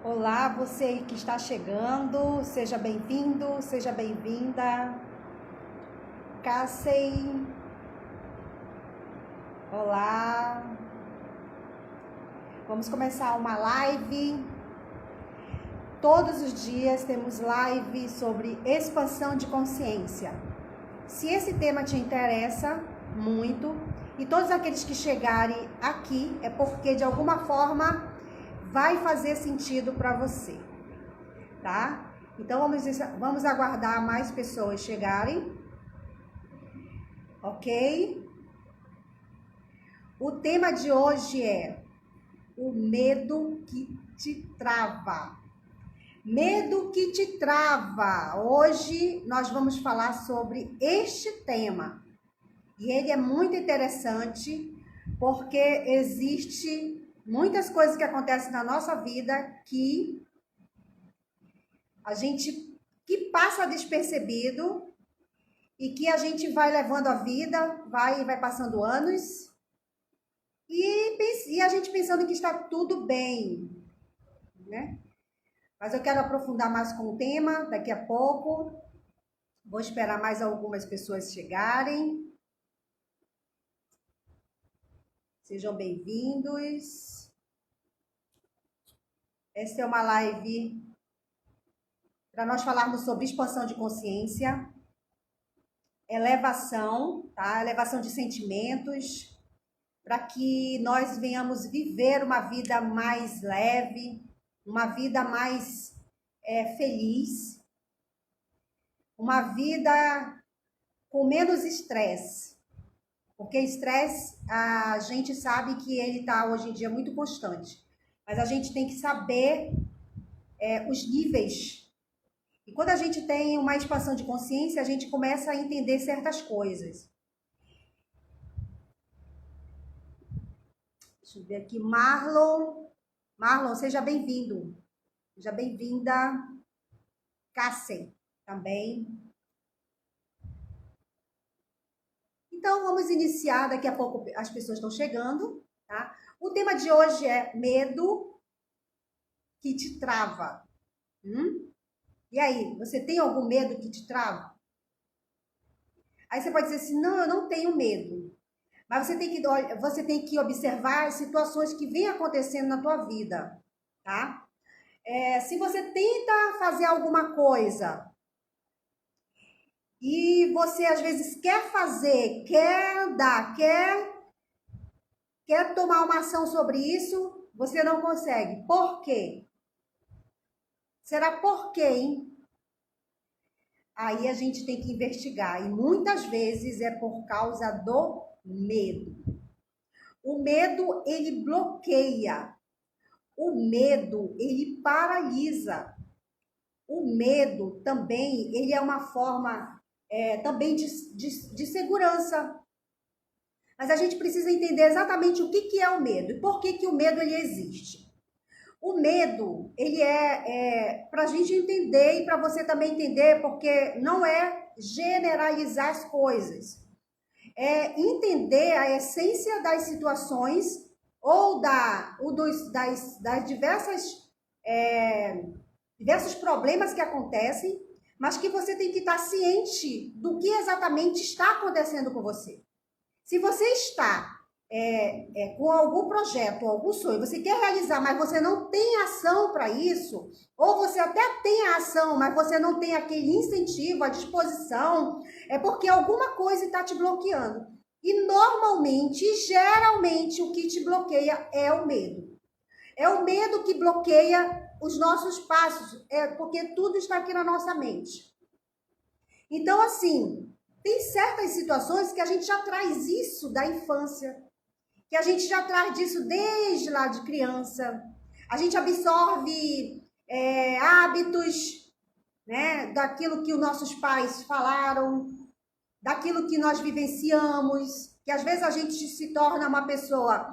Olá, você que está chegando, seja bem-vindo, seja bem-vinda. Cassei, olá. Vamos começar uma live. Todos os dias temos live sobre expansão de consciência. Se esse tema te interessa muito, e todos aqueles que chegarem aqui, é porque de alguma forma vai fazer sentido para você, tá? Então vamos aguardar mais pessoas chegarem, ok? O tema de hoje é o medo que te trava. Medo que te trava. Hoje nós vamos falar sobre este tema. E ele é muito interessante porque existe muitas coisas que acontecem na nossa vida que a gente que passa despercebido e que a gente vai levando a vida, vai passando anos e a gente pensando que está tudo bem, né? Mas eu quero aprofundar mais com o tema daqui a pouco. Vou esperar mais algumas pessoas chegarem. Sejam bem-vindos. Essa é uma live para nós falarmos sobre expansão de consciência, elevação, tá? Elevação de sentimentos, para que nós venhamos viver uma vida mais leve, uma vida mais feliz, uma vida com menos estresse. Porque estresse, a gente sabe que ele está hoje em dia muito constante. Mas a gente tem que saber os níveis. E quando a gente tem uma expansão de consciência, a gente começa a entender certas coisas. Deixa eu ver aqui. Marlon, seja bem-vindo. Seja bem-vinda. Cassem, também. Então, vamos iniciar. Daqui a pouco as pessoas estão chegando, tá? O tema de hoje é medo que te trava. E aí, você tem algum medo que te trava? Aí você pode dizer assim, não, eu não tenho medo. Mas você tem que observar as situações que vêm acontecendo na tua vida, tá? Se você tenta fazer alguma coisa e você às vezes quer fazer, quer andar, quer tomar uma ação sobre isso, você não consegue. Por quê? Será por quê, hein? Aí a gente tem que investigar. E muitas vezes é por causa do medo. O medo, ele bloqueia. O medo, ele paralisa. O medo também, ele é uma forma também de segurança. Mas a gente precisa entender exatamente o que é o medo e por que o medo ele existe. O medo, ele para a gente entender e para você também entender, porque não é generalizar as coisas. É entender a essência das situações ou das diversos problemas que acontecem, mas que você tem que estar ciente do que exatamente está acontecendo com você. Se você está com algum projeto, algum sonho, você quer realizar, mas você não tem ação para isso, ou você até tem a ação, mas você não tem aquele incentivo, a disposição, é porque alguma coisa está te bloqueando. E normalmente, geralmente, o que te bloqueia é o medo. É o medo que bloqueia os nossos passos, porque tudo está aqui na nossa mente. Então, assim, tem certas situações que a gente já traz isso da infância, que a gente já traz disso desde lá de criança. A gente absorve hábitos, né, daquilo que os nossos pais falaram, daquilo que nós vivenciamos, que às vezes a gente se torna uma pessoa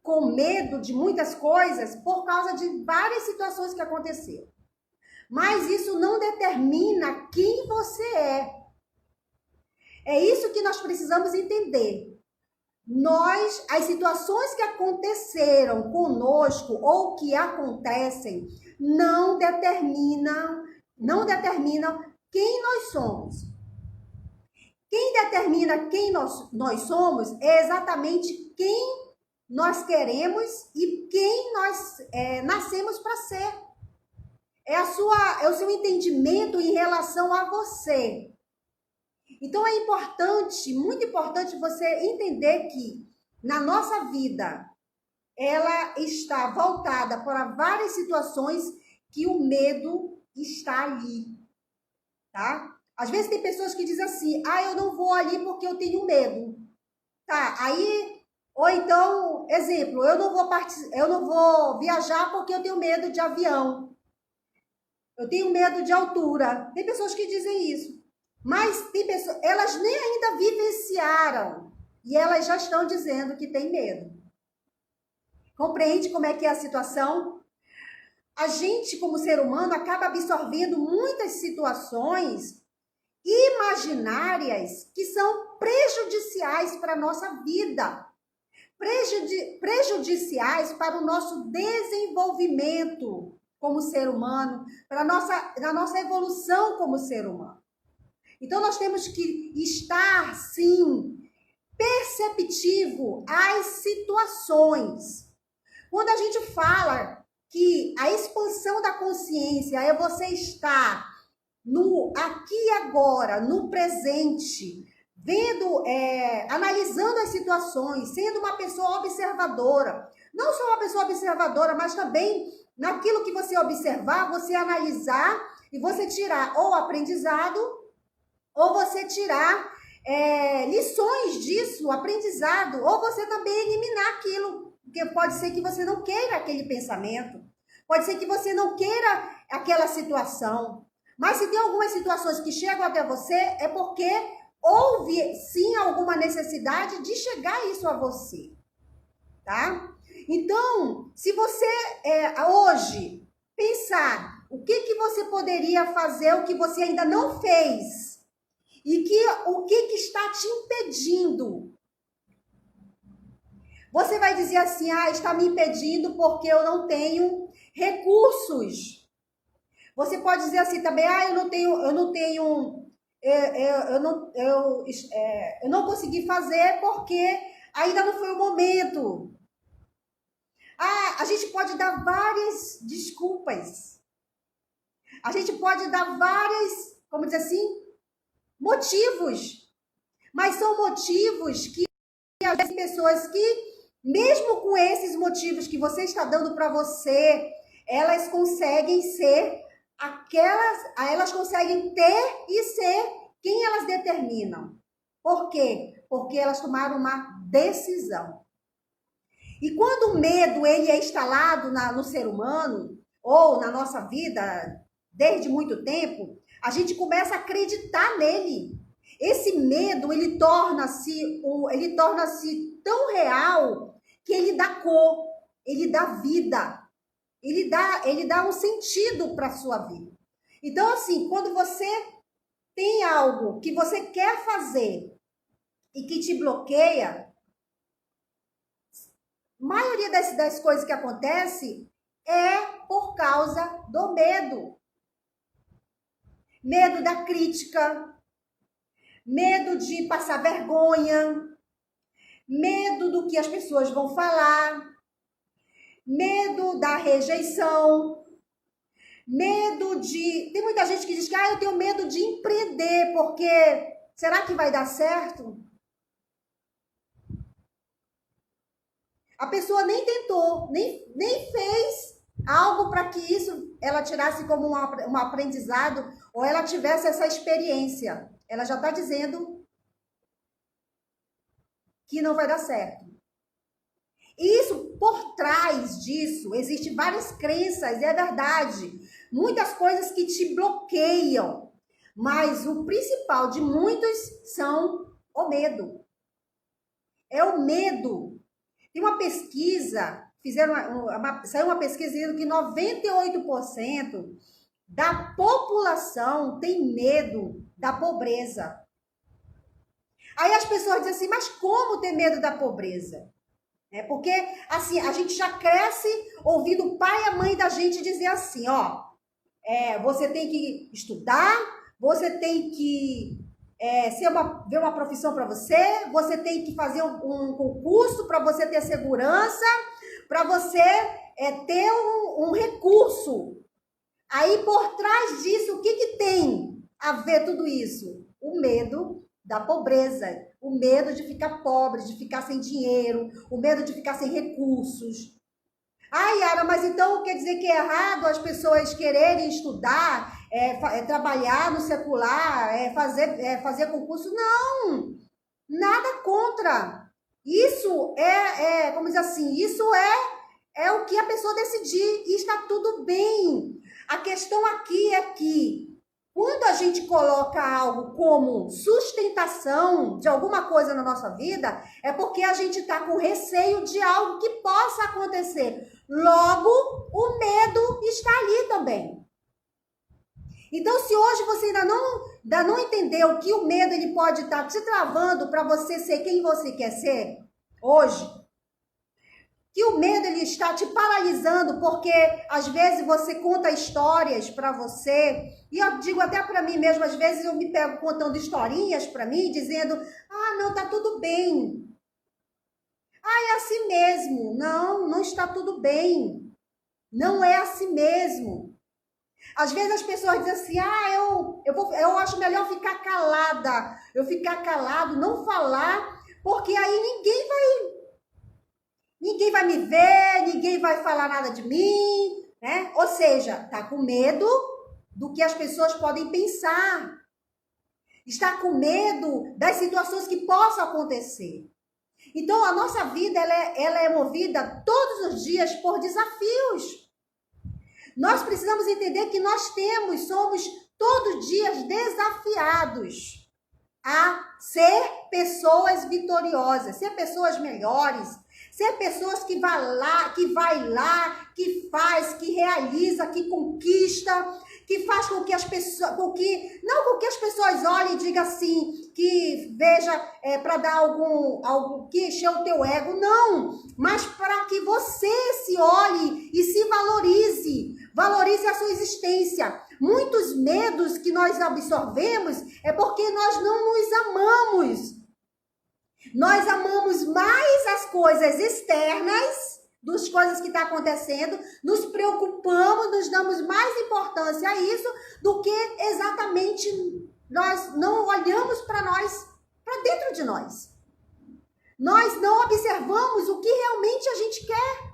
com medo de muitas coisas por causa de várias situações que aconteceram. Mas isso não determina quem você é. É isso que nós precisamos entender. As situações que aconteceram conosco ou que acontecem, não determinam quem nós somos. Quem determina quem nós somos é exatamente quem nós queremos e quem nós nascemos para ser. É o seu entendimento em relação a você. Então é importante, muito importante você entender que na nossa vida ela está voltada para várias situações que o medo está ali, tá? Às vezes tem pessoas que dizem assim: eu não vou ali porque eu tenho medo. Tá, aí, ou então, exemplo, eu não vou viajar porque eu tenho medo de avião. Eu tenho medo de altura. Tem pessoas que dizem isso. Mas tem pessoas, elas nem ainda vivenciaram e elas já estão dizendo que tem medo. Compreende como é que é a situação? A gente, como ser humano, acaba absorvendo muitas situações imaginárias que são prejudiciais para a nossa vida, prejudiciais para o nosso desenvolvimento como ser humano, para a nossa evolução como ser humano. Então, nós temos que estar, sim, perceptivo às situações. Quando a gente fala que a expansão da consciência é você estar no aqui e agora, no presente, vendo, analisando as situações, sendo uma pessoa observadora. Não só uma pessoa observadora, mas também naquilo que você observar, você analisar e você tirar ou aprendizado, ou você tirar lições disso, aprendizado, ou você também eliminar aquilo, porque pode ser que você não queira aquele pensamento, pode ser que você não queira aquela situação, mas se tem algumas situações que chegam até você, é porque houve sim alguma necessidade de chegar isso a você, tá? Então, se você hoje pensar o que você poderia fazer, o que você ainda não fez, e o que está te impedindo? Você vai dizer assim: está me impedindo porque eu não tenho recursos. Você pode dizer assim também: eu não consegui fazer porque ainda não foi o momento. A gente pode dar várias desculpas. A gente pode dar várias, como dizer assim, motivos, mas são motivos que às vezes pessoas que, mesmo com esses motivos que você está dando para você, elas conseguem ser elas conseguem ter e ser quem elas determinam. Por quê? Porque elas tomaram uma decisão. E quando o medo ele é instalado no ser humano, ou na nossa vida, desde muito tempo, a gente começa a acreditar nele. Esse medo, ele torna-se tão real que ele dá cor, ele dá vida, ele dá um sentido para a sua vida. Então, assim, quando você tem algo que você quer fazer e que te bloqueia, a maioria das coisas que acontece é por causa do medo. Medo da crítica, medo de passar vergonha, medo do que as pessoas vão falar, medo da rejeição, medo de... Tem muita gente que diz que eu tenho medo de empreender, porque será que vai dar certo? A pessoa nem tentou, nem fez algo para que isso ela tirasse como um aprendizado ou ela tivesse essa experiência. Ela já está dizendo que não vai dar certo. E isso, por trás disso, existem várias crenças, é verdade. Muitas coisas que te bloqueiam. Mas o principal de muitos são o medo. É o medo. Tem uma pesquisa, saiu uma pesquisa dizendo que 98% da população tem medo da pobreza. Aí as pessoas dizem assim: mas como ter medo da pobreza? Porque, assim, a gente já cresce ouvindo o pai e a mãe da gente dizer assim, ó, você tem que estudar, você tem que ver uma profissão para você, você tem que fazer um concurso para você ter segurança, para você ter um recurso. Aí, por trás disso, o que tem a ver tudo isso? O medo da pobreza, o medo de ficar pobre, de ficar sem dinheiro, o medo de ficar sem recursos. Ah, Yara, mas então quer dizer que é errado as pessoas quererem estudar, trabalhar no secular, fazer concurso? Não, nada contra. Isso como dizer assim, isso é o que a pessoa decidir e está tudo bem. A questão aqui é que quando a gente coloca algo como sustentação de alguma coisa na nossa vida, é porque a gente está com receio de algo que possa acontecer. Logo, o medo está ali também. Então, se hoje você ainda não entendeu que o medo ele pode estar te travando para você ser quem você quer ser hoje, que o medo ele está te paralisando porque às vezes você conta histórias para você, e eu digo até para mim mesmo, às vezes eu me pego contando historinhas para mim, dizendo, não, tá tudo bem. É assim mesmo. Não, não está tudo bem. Não é assim mesmo. Às vezes as pessoas dizem assim, eu acho melhor ficar calada, eu ficar calado, não falar, porque aí ninguém vai me ver, ninguém vai falar nada de mim, né? Ou seja, tá com medo do que as pessoas podem pensar. Está com medo das situações que possam acontecer. Então, a nossa vida, ela é movida todos os dias por desafios. Nós precisamos entender que somos todos os dias desafiados a ser pessoas vitoriosas, ser pessoas melhores, ser pessoas que vai lá, que faz, que realiza, que conquista, que faz com que as pessoas, não com que as pessoas olhem e digam assim, que veja para dar algo que encher o teu ego, não, mas para que você se olhe e se valorize a sua existência. Muitos medos que nós absorvemos é porque nós não nos amamos. Nós amamos mais as coisas externas, das coisas que estão acontecendo, nos preocupamos, nos damos mais importância a isso do que exatamente nós não olhamos para nós, para dentro de nós. Nós não observamos o que realmente a gente quer.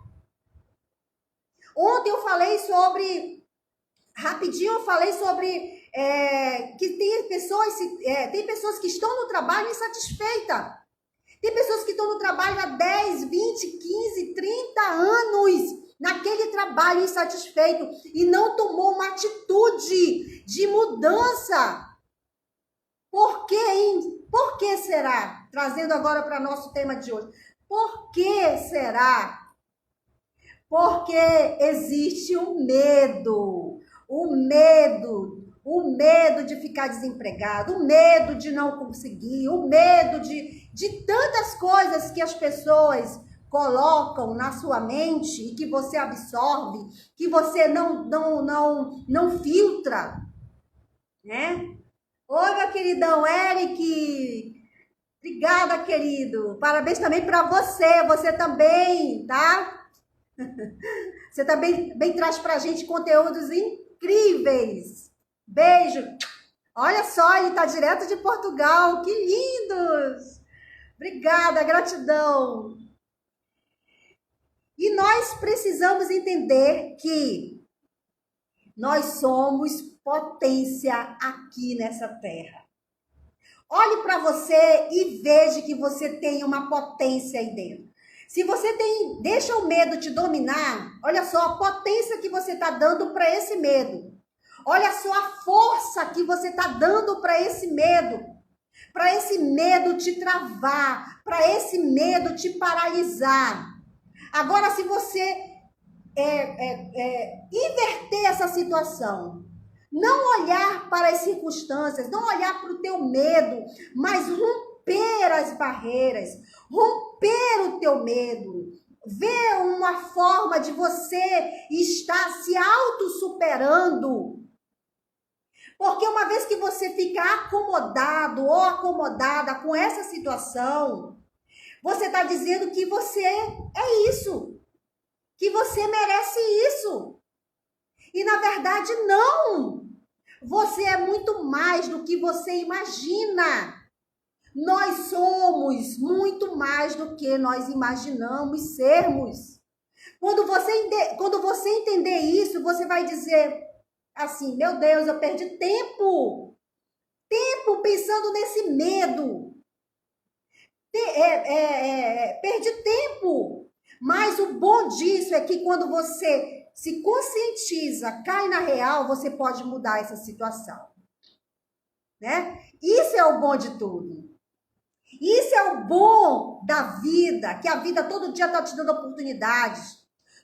Ontem eu falei sobre, rapidinho eu falei sobre que tem pessoas que estão no trabalho insatisfeitas. Tem pessoas que estão no trabalho há 10, 20, 15, 30 anos naquele trabalho insatisfeito e não tomou uma atitude de mudança. Por quê, hein? Por que será? Trazendo agora para nosso tema de hoje. Por que será? Porque existe um medo. O medo de ficar desempregado, o medo de não conseguir, o medo de tantas coisas que as pessoas colocam na sua mente e que você absorve, que você não filtra, né? Oi, meu queridão Eric, obrigada, querido, parabéns também para você também, tá? Você também traz pra gente conteúdos incríveis. Beijo. Olha só, ele tá direto de Portugal. Que lindos. Obrigada, gratidão. E nós precisamos entender que nós somos potência aqui nessa terra. Olhe para você e veja que você tem uma potência aí dentro. Se você deixa o medo te dominar, olha só a potência que você está dando para esse medo. Olha só a força que você está dando para esse medo te travar, para esse medo te paralisar. Agora, se você inverter essa situação, não olhar para as circunstâncias, não olhar para o teu medo, mas romper as barreiras, romper romper o teu medo. Ver uma forma de você estar se auto-superando. Porque uma vez que você fica acomodado ou acomodada com essa situação, você está dizendo que você é isso. Que você merece isso. E na verdade não. Você é muito mais do que você imagina. Nós somos muito mais do que nós imaginamos sermos. Quando você entender isso, você vai dizer assim, meu Deus, eu perdi tempo. Tempo pensando nesse medo. Perdi tempo. Mas o bom disso é que quando você se conscientiza, cai na real, você pode mudar essa situação. Né? Isso é o bom de tudo. Isso é o bom da vida, que a vida todo dia está te dando oportunidades.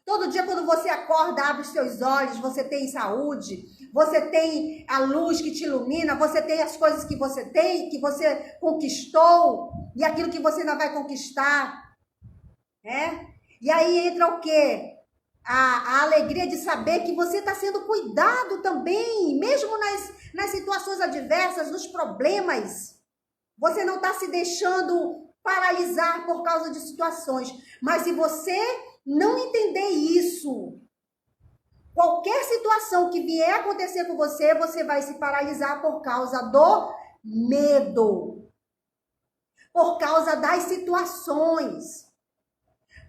Todo dia quando você acorda, abre os seus olhos, você tem saúde, você tem a luz que te ilumina, você tem as coisas que você tem, que você conquistou, e aquilo que você ainda vai conquistar. Né? E aí entra o quê? A alegria de saber que você está sendo cuidado também, mesmo nas situações adversas, nos problemas. Você não está se deixando paralisar por causa de situações. Mas se você não entender isso, qualquer situação que vier acontecer com você, você vai se paralisar por causa do medo. Por causa das situações.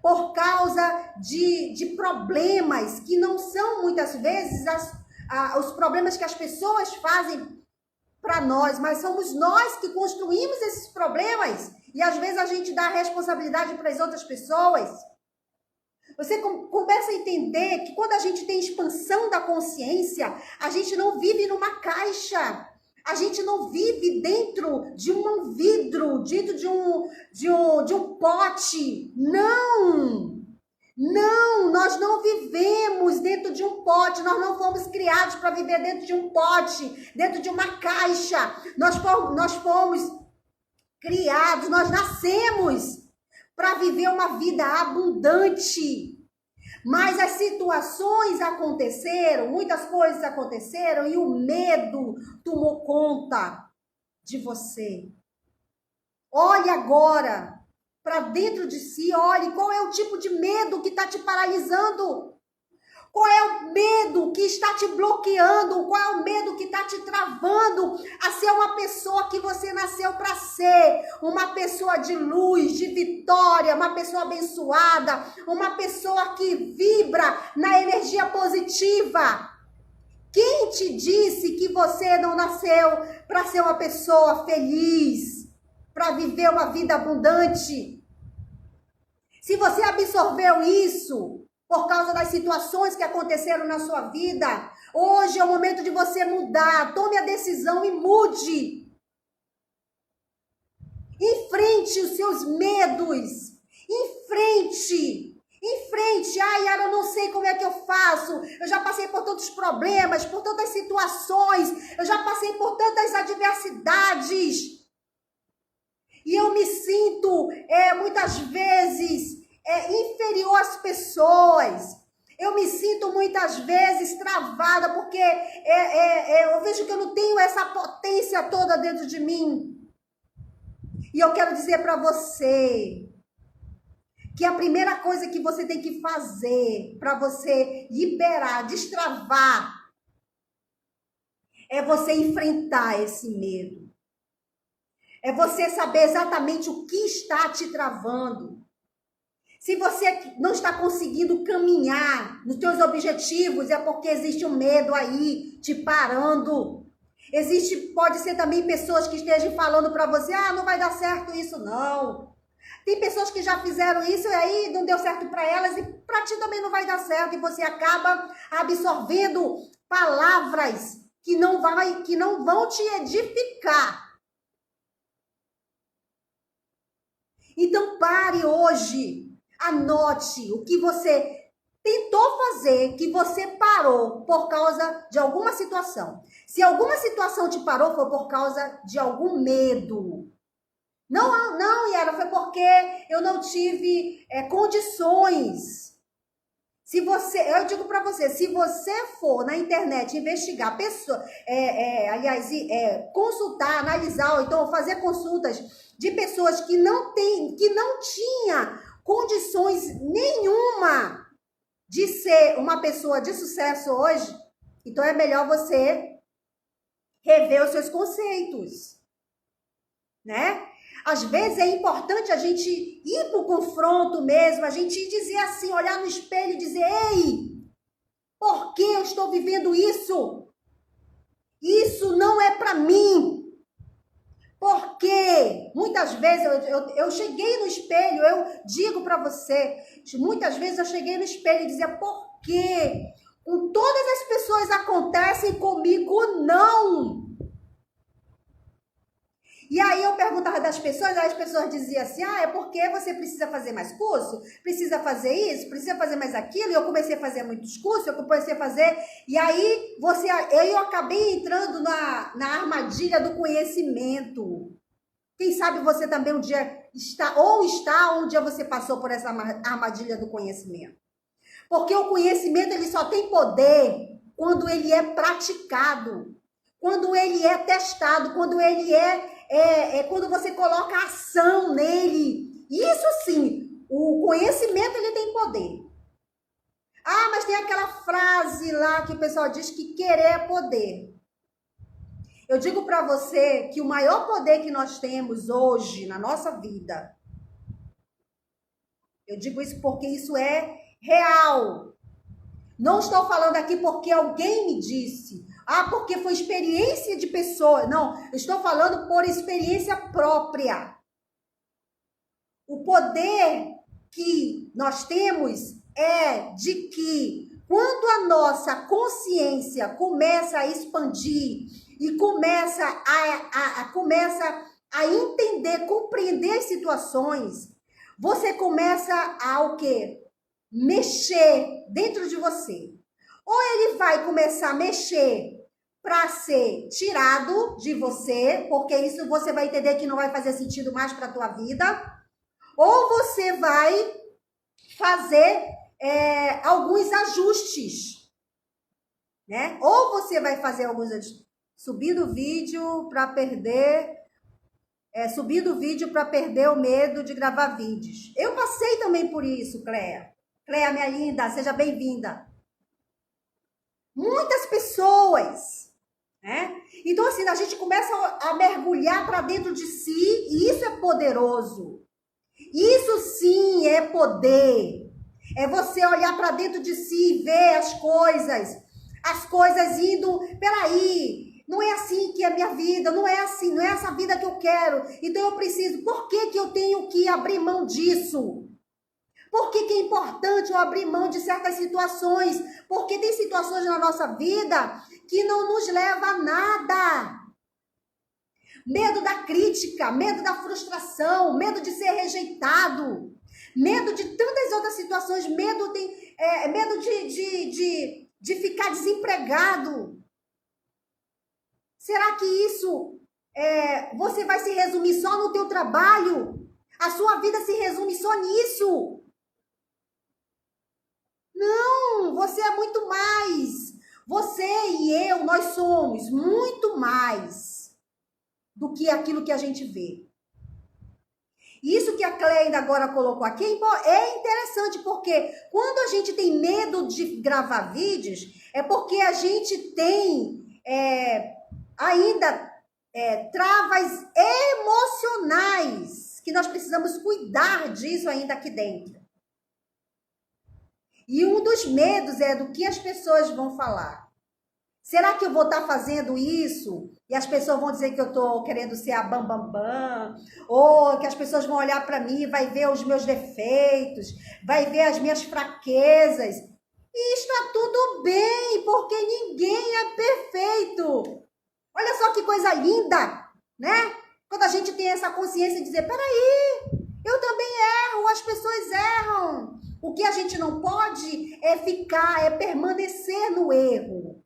Por causa de problemas que não são, muitas vezes, os problemas que as pessoas fazem para nós, mas somos nós que construímos esses problemas e às vezes a gente dá a responsabilidade para as outras pessoas. Você começa a entender que quando a gente tem expansão da consciência, a gente não vive numa caixa, a gente não vive dentro de um vidro, dentro de um pote. Não! Não, nós não vivemos dentro de um pote, nós não fomos criados para viver dentro de um pote, dentro de uma caixa. Nós fomos criados, nós nascemos para viver uma vida abundante. Mas as situações aconteceram, muitas coisas aconteceram e o medo tomou conta de você. Olhe agora para dentro de si, olhe qual é o tipo de medo que está te paralisando. Qual é o medo que está te bloqueando? Qual é o medo que está te travando a ser uma pessoa que você nasceu para ser? Uma pessoa de luz, de vitória, uma pessoa abençoada, uma pessoa que vibra na energia positiva. Quem te disse que você não nasceu para ser uma pessoa feliz, para viver uma vida abundante? Se você absorveu isso por causa das situações que aconteceram na sua vida, hoje é o momento de você mudar. Tome a decisão e mude. Enfrente os seus medos. Enfrente. Ai, Yara, eu não sei como é que eu faço. Eu já passei por tantos problemas, por tantas situações. Eu já passei por tantas adversidades. E eu me sinto, muitas vezes, inferior às pessoas. Eu me sinto, muitas vezes, travada, porque eu vejo que eu não tenho essa potência toda dentro de mim. E eu quero dizer para você que a primeira coisa que você tem que fazer para você liberar, destravar, é você enfrentar esse medo. É você saber exatamente o que está te travando. Se você não está conseguindo caminhar nos seus objetivos, é porque existe um medo aí te parando. Pode ser também pessoas que estejam falando para você, não vai dar certo isso não. Tem pessoas que já fizeram isso e aí não deu certo para elas e para ti também não vai dar certo. E você acaba absorvendo palavras que não vão te edificar. Então pare hoje, anote o que você tentou fazer, que você parou por causa de alguma situação. Se alguma situação te parou, foi por causa de algum medo. Não, não, Yara, foi porque eu não tive condições. Se você, eu digo para você, se você for na internet investigar pessoa, aliás, consultar, analisar, ou então fazer consultas de pessoas que não tinha condições nenhuma de ser uma pessoa de sucesso hoje, então é melhor você rever os seus conceitos, né? Às vezes é importante a gente ir para o confronto mesmo, a gente dizer assim, olhar no espelho e dizer, ei, por que eu estou vivendo isso? Isso não é para mim. Porque muitas vezes eu cheguei no espelho, eu digo para você, muitas vezes eu cheguei no espelho e dizia, por quê? Com todas as pessoas acontecem, comigo não. E aí eu perguntava das pessoas, aí as pessoas diziam assim, é porque você precisa fazer mais curso, precisa fazer isso, precisa fazer mais aquilo, e eu comecei a fazer muitos cursos, eu comecei a fazer, e aí eu acabei entrando na armadilha do conhecimento. Quem sabe você também um dia está, ou um dia você passou por essa armadilha do conhecimento. Porque o conhecimento, ele só tem poder quando ele é praticado, quando ele é testado, quando ele quando você coloca ação nele. Isso sim, o conhecimento ele tem poder. Ah, mas tem aquela frase lá que o pessoal diz que querer é poder. Eu digo para você que o maior poder que nós temos hoje na nossa vida, eu digo isso porque isso é real. Não estou falando aqui porque alguém me disse. Porque foi experiência de pessoa. Não, eu estou falando por experiência própria. O poder que nós temos é de que quando a nossa consciência começa a expandir e começa a entender, compreender as situações, você começa a o quê? Mexer dentro de você. Ou ele vai começar a mexer para ser tirado de você, porque isso você vai entender que não vai fazer sentido mais para a tua vida, ou você vai fazer alguns ajustes, né? Ou você vai fazer alguns ajustes. Subir o vídeo para perder o medo de gravar vídeos. Eu passei também por isso, Cléia. Cléia, minha linda, seja bem-vinda. Muitas pessoas, né? Então, assim, a gente começa a mergulhar para dentro de si e isso é poderoso. Isso sim é poder. É você olhar para dentro de si e ver as coisas indo, peraí, não é assim que é a minha vida, não é assim, não é essa vida que eu quero. Então eu preciso, por que eu tenho que abrir mão disso? Por que é importante eu abrir mão de certas situações? Porque tem situações na nossa vida que não nos leva a nada. Medo da crítica, medo da frustração, medo de ser rejeitado, medo de tantas outras situações, medo de ficar desempregado. Será que isso você vai se resumir só no teu trabalho? A sua vida se resume só nisso? Não, você é muito mais. Você e eu, nós somos muito mais do que aquilo que a gente vê. Isso que a Cléia ainda agora colocou aqui é interessante, porque quando a gente tem medo de gravar vídeos, é porque a gente tem ainda travas emocionais, que nós precisamos cuidar disso ainda aqui dentro. E um dos medos é do que as pessoas vão falar. Será que eu vou estar fazendo isso e as pessoas vão dizer que eu estou querendo ser a bam? Ou que as pessoas vão olhar para mim e vai ver os meus defeitos, vai ver as minhas fraquezas. E está tudo bem, porque ninguém é perfeito. Olha só que coisa linda, né? Quando a gente tem essa consciência de dizer, peraí, eu também erro, as pessoas erram. O que a gente não pode é permanecer no erro.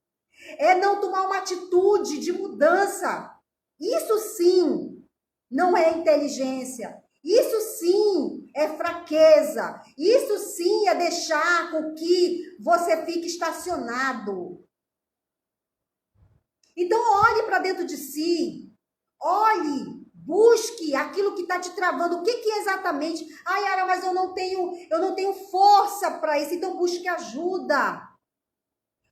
É não tomar uma atitude de mudança. Isso sim não é inteligência. Isso sim é fraqueza. Isso sim é deixar com que você fique estacionado. Então, olhe para dentro de si. Olhe, busque aquilo que está te travando. O que é exatamente? Ai, Yara, mas eu não tenho força para isso. Então, busque ajuda.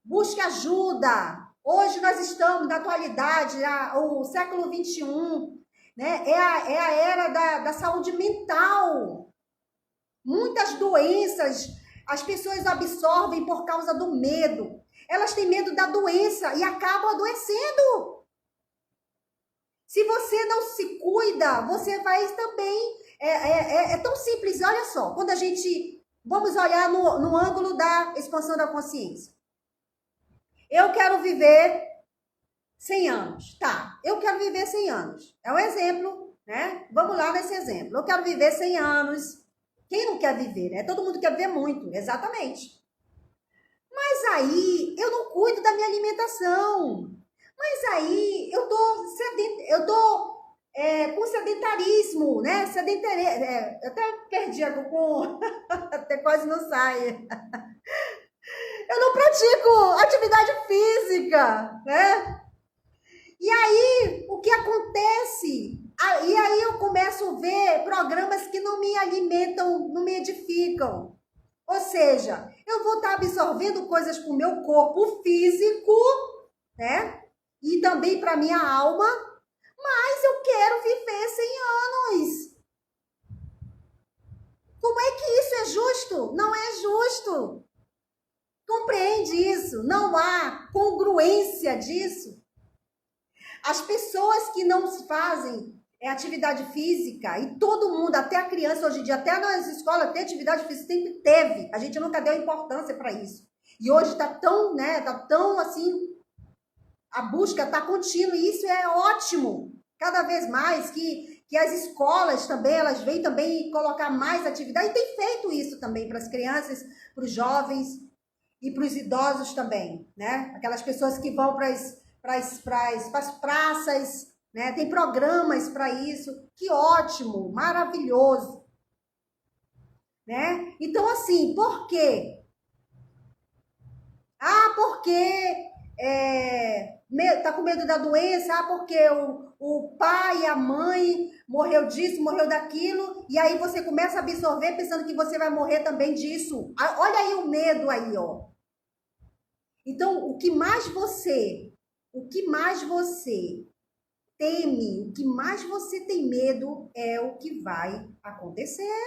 Busque ajuda. Hoje nós estamos na atualidade, o século XXI, né? É a era da saúde mental. Muitas doenças as pessoas absorvem por causa do medo. Elas têm medo da doença e acabam adoecendo. Se você não se cuida, você vai também... É tão simples, olha só. Quando a gente... Vamos olhar no ângulo da expansão da consciência. Eu quero viver 100 anos. Tá, eu quero viver 100 anos. É um exemplo, né? Vamos lá nesse exemplo. Eu quero viver 100 anos. Quem não quer viver, né? Todo mundo quer viver muito, exatamente. Mas aí, eu não cuido da minha alimentação. Mas aí, eu tô com sedentarismo, né? Eu até perdi com... até quase não sai. Eu não pratico atividade física, né? E aí, o que acontece? E aí eu começo a ver programas que não me alimentam, não me edificam. Ou seja, eu vou estar absorvendo coisas para o meu corpo físico, né? E também para minha alma, mas eu quero viver 100 anos. Como é que isso é justo? Não é justo. Compreende isso? Não há congruência disso. As pessoas que não fazem atividade física, e todo mundo, até a criança hoje em dia, até nas escolas, tem atividade física, sempre teve. A gente nunca deu importância para isso. E hoje está tão, né, tá tão assim, a busca está contínua, e isso é ótimo. Cada vez mais que as escolas também, elas vêm também colocar mais atividade, e tem feito isso também para as crianças, para os jovens e para os idosos também, né? Aquelas pessoas que vão para as praças, né? Tem programas para isso. Que ótimo, maravilhoso, né? Então, assim, por quê? Ah, porque tá com medo da doença, porque o pai e a mãe morreu disso, morreu daquilo, e aí você começa a absorver pensando que você vai morrer também disso. Olha aí o medo aí, ó. Então, o que mais você teme, o que mais você tem medo é o que vai acontecer.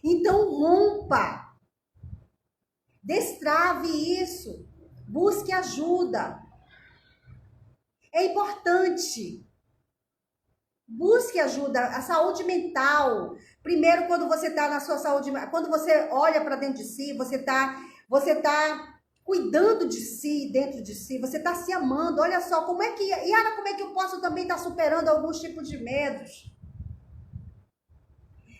Então, rompa. Destrave isso. Busque ajuda. É importante. Busque ajuda. A saúde mental. Primeiro, quando você está na sua saúde, quando você olha para dentro de si, você está cuidando de si, dentro de si, você está se amando. Olha só, como é que eu posso também estar superando alguns tipos de medos?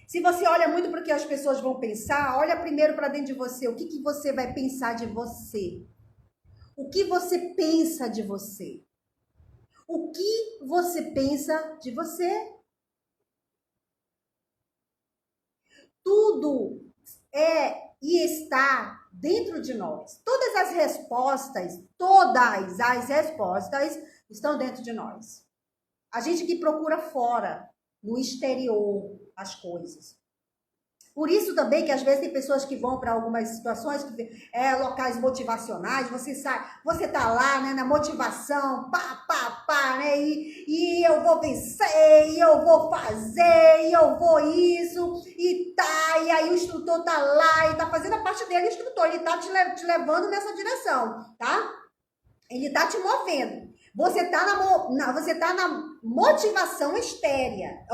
Se você olha muito para o que as pessoas vão pensar, olha primeiro para dentro de você. O que você vai pensar de você? O que você pensa de você? O que você pensa de você? Tudo é e está dentro de nós. Todas as respostas estão dentro de nós. A gente que procura fora, no exterior, as coisas. Por isso também que às vezes tem pessoas que vão para algumas situações, locais motivacionais, você tá lá, né, na motivação, né, e eu vou vencer, e eu vou fazer, e eu vou isso, e aí o instrutor tá lá, e tá fazendo a parte dele, o instrutor, ele tá te levando nessa direção, tá? Ele tá te movendo. Você tá na motivação exterior.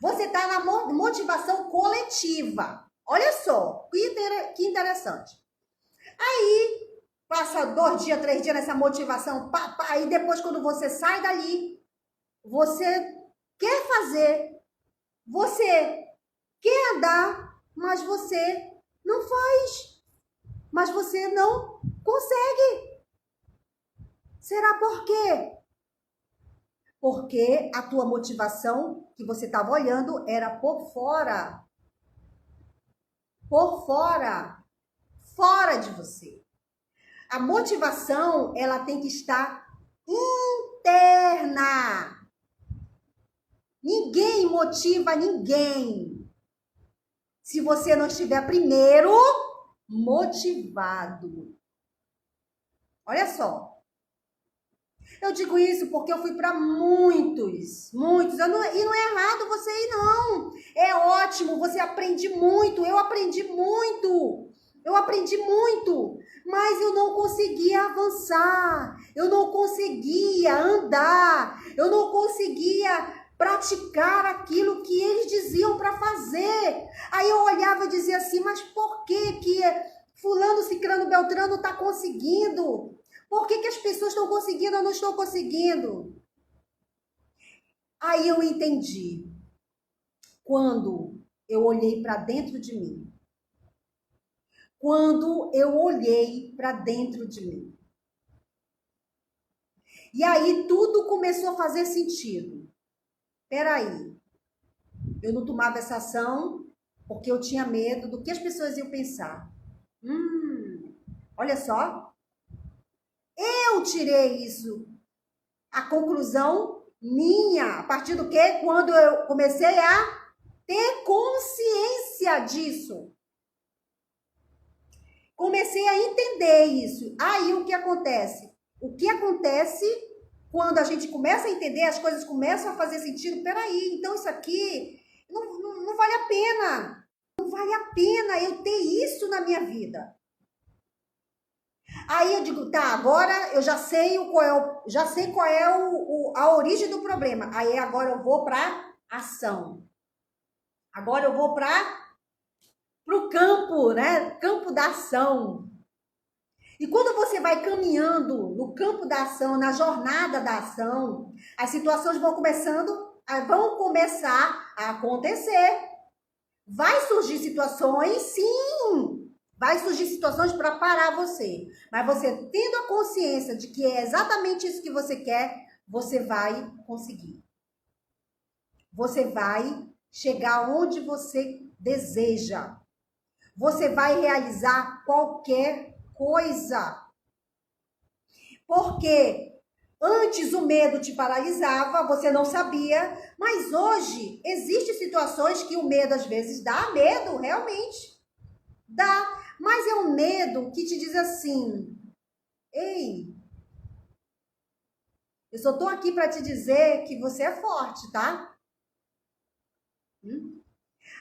Você tá na motivação coletiva. Olha só, que interessante. Aí, passa 2 dias, 3 dias nessa motivação, e depois quando você sai dali, você quer fazer, você quer andar, mas você não faz. Mas você não consegue. Será por quê? Porque a tua motivação que você estava olhando era por fora. Por fora. Fora de você. A motivação, ela tem que estar interna. Ninguém motiva ninguém se você não estiver primeiro motivado. Olha só. Eu digo isso porque eu fui para muitos. E não é errado você ir, não. É ótimo, você aprende muito. Eu aprendi muito. Mas eu não conseguia avançar. Eu não conseguia andar. Eu não conseguia praticar aquilo que eles diziam para fazer. Aí eu olhava e dizia assim, mas por que fulano, cicrano, beltrano está conseguindo? Por que as pessoas estão conseguindo, eu não estou conseguindo? Aí eu entendi. Quando eu olhei para dentro de mim. Quando eu olhei para dentro de mim. E aí tudo começou a fazer sentido. Peraí, eu não tomava essa ação porque eu tinha medo do que as pessoas iam pensar. Olha só. Eu tirei isso. A conclusão minha. A partir do quê? Quando eu comecei a ter consciência disso. Comecei a entender isso. Aí o que acontece? O que acontece quando a gente começa a entender, as coisas começam a fazer sentido? Peraí, então isso aqui não vale a pena. Não vale a pena eu ter isso na minha vida. Aí eu digo, tá, agora eu já sei qual é a origem do problema. Aí agora eu vou para ação. Agora eu vou para o campo, né? Campo da ação. E quando você vai caminhando no campo da ação, na jornada da ação, as situações vão começar a acontecer. Vai surgir situações, sim. Vai surgir situações para parar você. Mas você tendo a consciência de que é exatamente isso que você quer, você vai conseguir. Você vai chegar onde você deseja. Você vai realizar qualquer coisa. Porque antes o medo te paralisava, você não sabia, mas hoje existem situações que o medo às vezes dá medo, realmente. Dá. Mas é um medo que te diz assim, ei, eu só tô aqui para te dizer que você é forte, tá?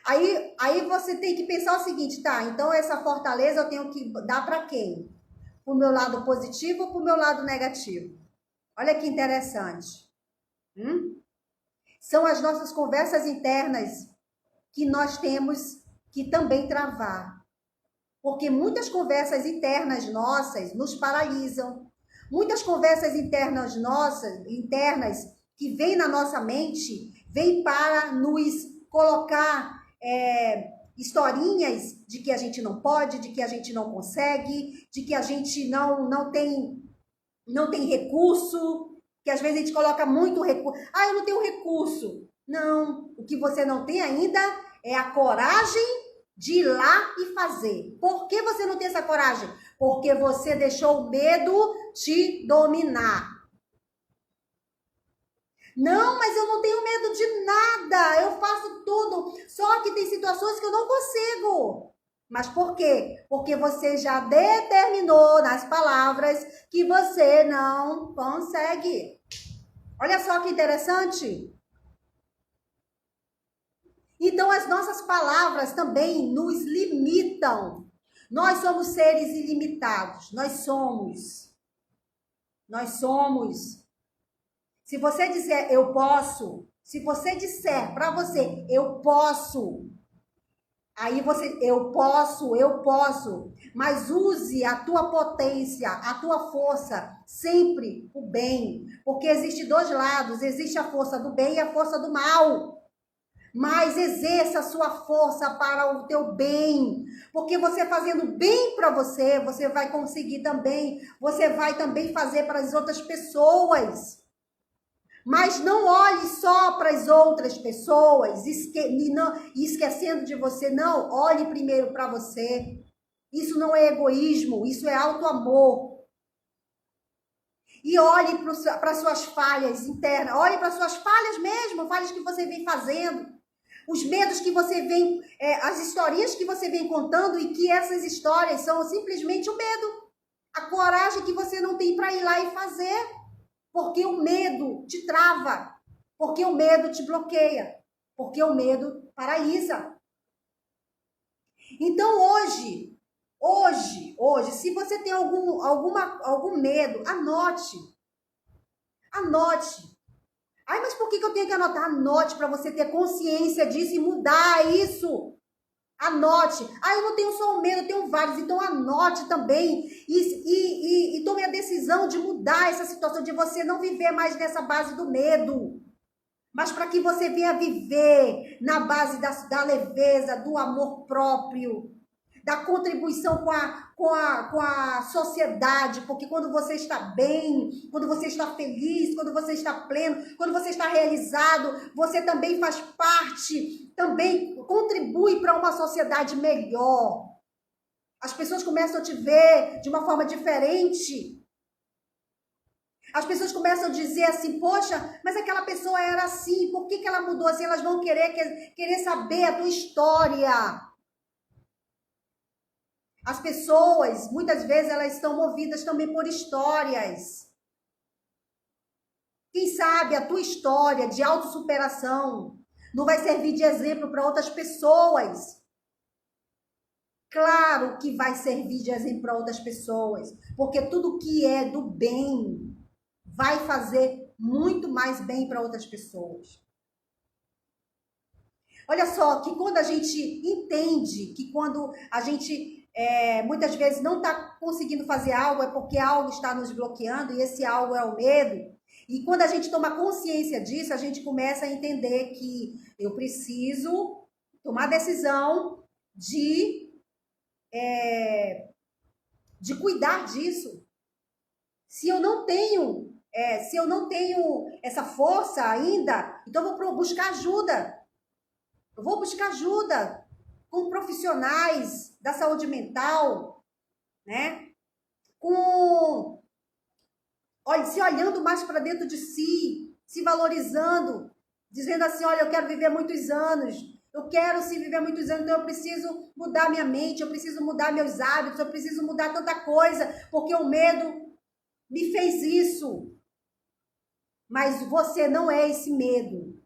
Aí você tem que pensar o seguinte, tá, então essa fortaleza eu tenho que dar para quem? Pro meu lado positivo ou pro meu lado negativo? Olha que interessante. São as nossas conversas internas que nós temos que também travar. Porque muitas conversas internas nossas nos paralisam. Muitas conversas internas que vêm na nossa mente, vêm para nos colocar historinhas de que a gente não pode, de que a gente não consegue, de que a gente não tem recurso, que às vezes a gente coloca muito recurso. Ah, eu não tenho recurso. Não, o que você não tem ainda é a coragem de ir lá e fazer. Por que você não tem essa coragem? Porque você deixou o medo te dominar. Não, mas eu não tenho medo de nada. Eu faço tudo. Só que tem situações que eu não consigo. Mas por quê? Porque você já determinou nas palavras que você não consegue. Olha só que interessante. Então, as nossas palavras também nos limitam. Nós somos seres ilimitados. Nós somos. Se você disser eu posso, se você disser para você eu posso, aí você, eu posso, mas use a tua potência, a tua força sempre o bem, porque existe dois lados, existe a força do bem e a força do mal. mas exerça a sua força para o teu bem, porque você fazendo bem para você, você vai conseguir também, você vai também fazer para as outras pessoas. Mas não olhe só para as outras pessoas, esquecendo de você, não, olhe primeiro para você. Isso não é egoísmo, isso é auto-amor. E olhe para suas falhas internas, olhe para suas falhas mesmo, falhas que você vem fazendo. Os medos que você vem, as historinhas que você vem contando e que essas histórias são simplesmente o medo. A coragem que você não tem para ir lá e fazer. Porque o medo te trava. Porque o medo te bloqueia. Porque o medo paralisa. Então hoje, se você tem algum medo, anote. Anote. Ai, mas por que eu tenho que anotar? Anote para você ter consciência disso e mudar isso. Anote. Ah, eu não tenho só um medo, eu tenho vários. Então anote também e tome a decisão de mudar essa situação, de você não viver mais nessa base do medo. Mas para que você venha viver na base da leveza, do amor próprio, da contribuição com a sociedade, porque quando você está bem, quando você está feliz, quando você está pleno, quando você está realizado, você também faz parte, também contribui para uma sociedade melhor. As pessoas começam a te ver de uma forma diferente. As pessoas começam a dizer assim, poxa, mas aquela pessoa era assim, por que ela mudou assim? Elas vão querer saber a tua história. As pessoas, muitas vezes, elas estão movidas também por histórias. Quem sabe a tua história de autossuperação não vai servir de exemplo para outras pessoas. Claro que vai servir de exemplo para outras pessoas, porque tudo que é do bem vai fazer muito mais bem para outras pessoas. Olha só, que quando a gente entende que quando a gente muitas vezes não está conseguindo fazer algo, é porque algo está nos bloqueando e esse algo é o medo. E quando a gente toma consciência disso, a gente começa a entender que eu preciso tomar a decisão de cuidar disso. Se eu não tenho essa força ainda, então eu vou buscar ajuda. Eu vou buscar ajuda com profissionais da saúde mental, né? Se olhando mais para dentro de si, se valorizando, dizendo assim, olha, eu quero viver muitos anos, eu quero sim viver muitos anos, então eu preciso mudar minha mente, eu preciso mudar meus hábitos, eu preciso mudar tanta coisa, porque o medo me fez isso. Mas você não é esse medo.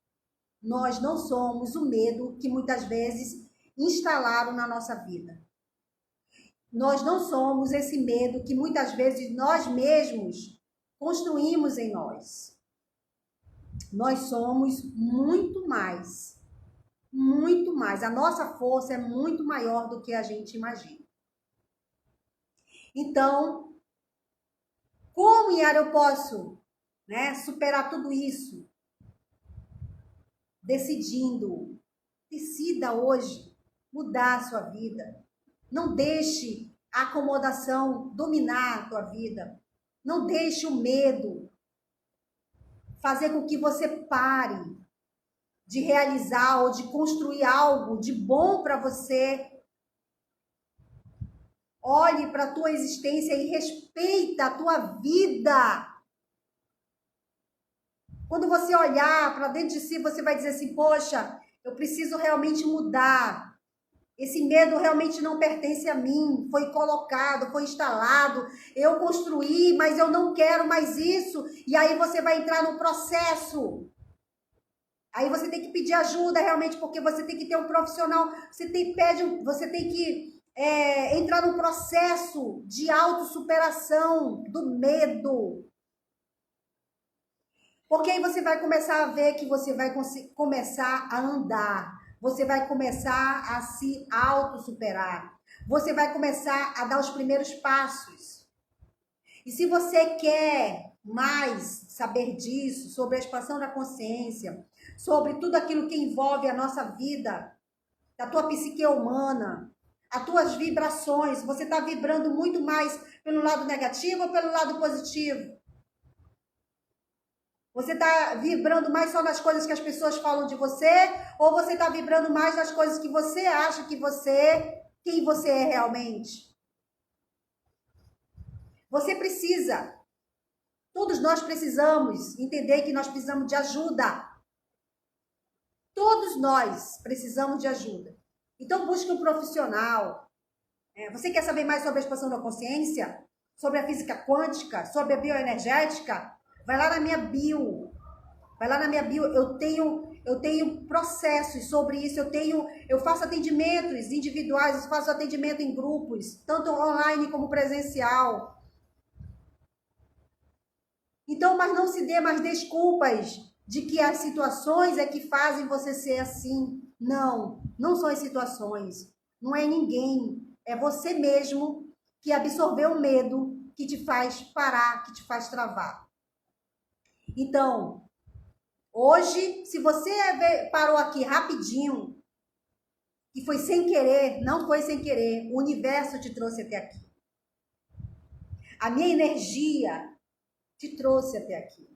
Nós não somos o medo que muitas vezes instalaram na nossa vida. Nós não somos esse medo que muitas vezes nós mesmos construímos em nós. Nós somos muito mais. Muito mais. A nossa força é muito maior do que a gente imagina. Então, como, Yara, eu posso, superar tudo isso? Decida hoje mudar a sua vida. Não deixe a acomodação dominar a tua vida. Não deixe o medo fazer com que você pare de realizar ou de construir algo de bom para você. Olhe para a tua existência e respeita a tua vida. Quando você olhar para dentro de si, você vai dizer assim, poxa, eu preciso realmente mudar. Esse medo realmente não pertence a mim, foi colocado, foi instalado, eu construí, mas eu não quero mais isso. E aí você vai entrar no processo. Aí você tem que pedir ajuda realmente, porque você tem que ter um profissional, você tem que entrar no processo de autossuperação do medo. Porque aí você vai começar a ver que você vai começar a andar. Você vai começar a se autossuperar. Você vai começar a dar os primeiros passos. E se você quer mais saber disso, sobre a expansão da consciência, sobre tudo aquilo que envolve a nossa vida, da tua psique humana, as tuas vibrações. Você está vibrando muito mais pelo lado negativo ou pelo lado positivo? Você está vibrando mais só nas coisas que as pessoas falam de você? Ou você está vibrando mais nas coisas que você acha que quem você é realmente? Você precisa, todos nós precisamos entender que nós precisamos de ajuda. Todos nós precisamos de ajuda. Então busque um profissional. Você quer saber mais sobre a expansão da consciência? Sobre a física quântica? Sobre a bioenergética? Vai lá na minha bio. Vai lá na minha bio. Eu tenho processos sobre isso. Eu faço atendimentos individuais, eu faço atendimento em grupos, tanto online como presencial. Então, mas não se dê mais desculpas de que as situações é que fazem você ser assim. Não, não são as situações. Não é ninguém. É você mesmo que absorveu o medo que te faz parar, que te faz travar. Então, hoje, se você parou aqui rapidinho, e foi sem querer, não foi sem querer, o universo te trouxe até aqui. A minha energia te trouxe até aqui.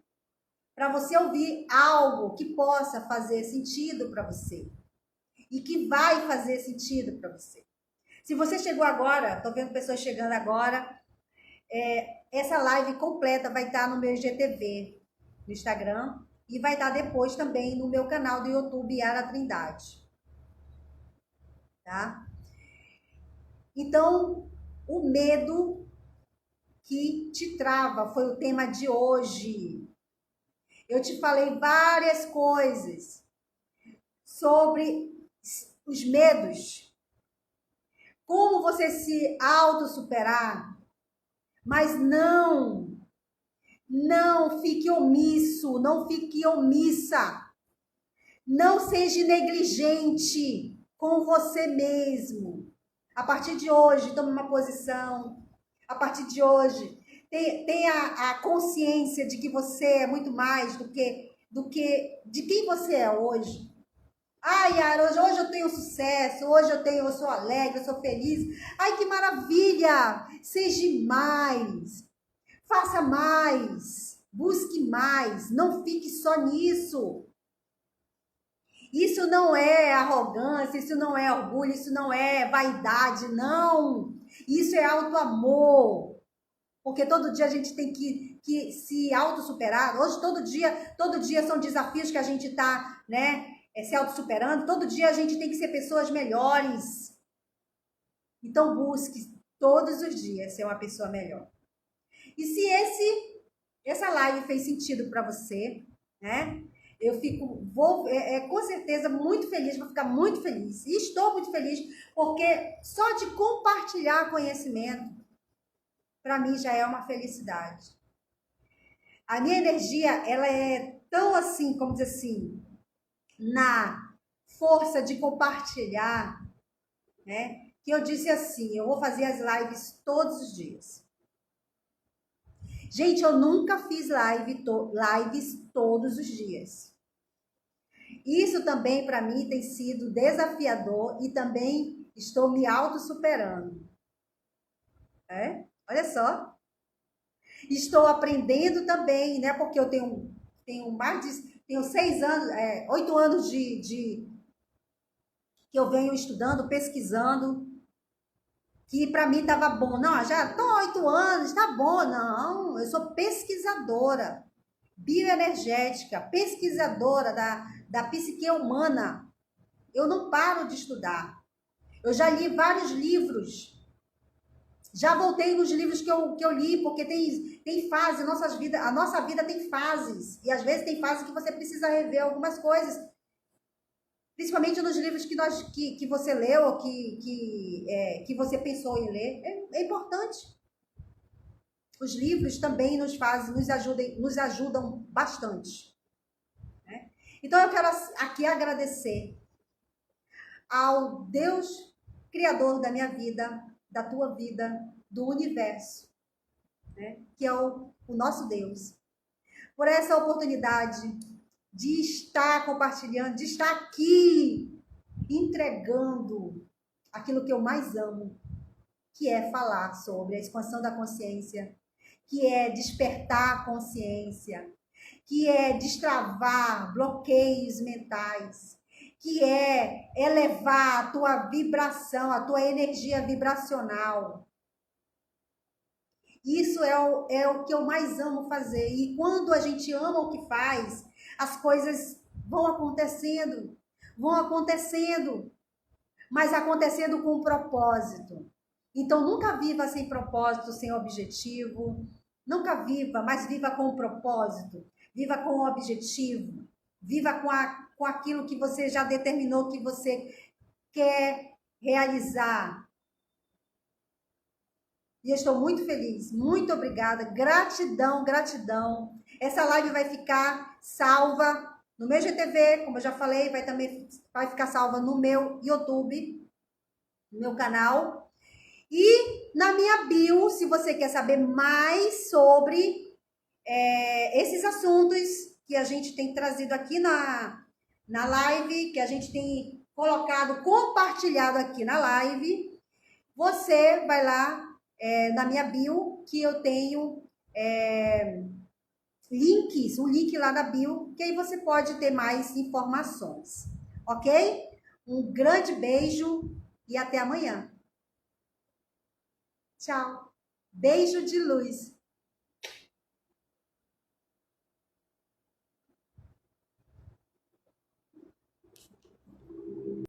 Para você ouvir algo que possa fazer sentido para você. E que vai fazer sentido para você. Se você chegou agora, tô vendo pessoas chegando agora, essa live completa vai estar no meu IGTV, no Instagram, e vai estar depois também no meu canal do YouTube, Yara Trindade. Tá? Então, o medo que te trava foi o tema de hoje. Eu te falei várias coisas sobre os medos, como você se autossuperar, mas não fique omisso, não fique omissa, não seja negligente com você mesmo. A partir de hoje, tome uma posição. A partir de hoje, tenha a consciência de que você é muito mais do que de quem você é hoje. Ai, Yara, hoje eu tenho sucesso, eu sou alegre, eu sou feliz. Ai, que maravilha! Seja mais, faça mais, busque mais, não fique só nisso. Isso não é arrogância, isso não é orgulho, isso não é vaidade, não. Isso é auto-amor. Porque todo dia a gente tem que se auto-superar. Hoje, todo dia são desafios que a gente está, né, se auto-superando. Todo dia a gente tem que ser pessoas melhores. Então, busque todos os dias ser uma pessoa melhor. E se essa live fez sentido para você, né? Eu vou com certeza muito feliz, vou ficar muito feliz. E estou muito feliz, porque só de compartilhar conhecimento, para mim já é uma felicidade. A minha energia, ela é tão assim, como dizer assim, na força de compartilhar, né? Que eu disse assim, eu vou fazer as lives todos os dias. Gente, eu nunca fiz lives todos os dias. Isso também para mim tem sido desafiador e também estou me auto-superando. Olha só. Estou aprendendo também, né? Porque eu tenho 6 anos, 8 anos que eu venho estudando, pesquisando, que para mim estava bom. Não, já tô 8 anos, tá bom. Não, eu sou pesquisadora bioenergética, pesquisadora da psique humana. Eu não paro de estudar. Eu já li vários livros. Já voltei nos livros que eu li, porque tem fase, a nossa vida tem fases. E às vezes tem fases que você precisa rever algumas coisas. Principalmente nos livros que você leu, ou que você pensou em ler. É importante. Os livros também nos ajudam bastante. Né? Então eu quero aqui agradecer ao Deus Criador da minha vida, da tua vida, do universo, né? Que é o nosso Deus, por essa oportunidade de estar compartilhando, de estar aqui entregando aquilo que eu mais amo, que é falar sobre a expansão da consciência, que é despertar a consciência, que é destravar bloqueios mentais, que é elevar a tua vibração, a tua energia vibracional. Isso é o que eu mais amo fazer. E quando a gente ama o que faz, as coisas vão acontecendo, mas acontecendo com um propósito. Então, nunca viva sem propósito, sem objetivo. Nunca viva, mas viva com um propósito. Viva com um objetivo. Viva com aquilo que você já determinou que você quer realizar. E eu estou muito feliz, muito obrigada, gratidão, gratidão. Essa live vai ficar salva no meu GTV, como eu já falei, vai ficar salva no meu YouTube, no meu canal. E na minha bio, se você quer saber mais sobre esses assuntos que a gente tem trazido aqui na live, que a gente tem colocado, compartilhado aqui na live, você vai lá na minha bio, que eu tenho links, um link lá na bio, que aí você pode ter mais informações, ok? Um grande beijo e até amanhã. Tchau. Beijo de luz.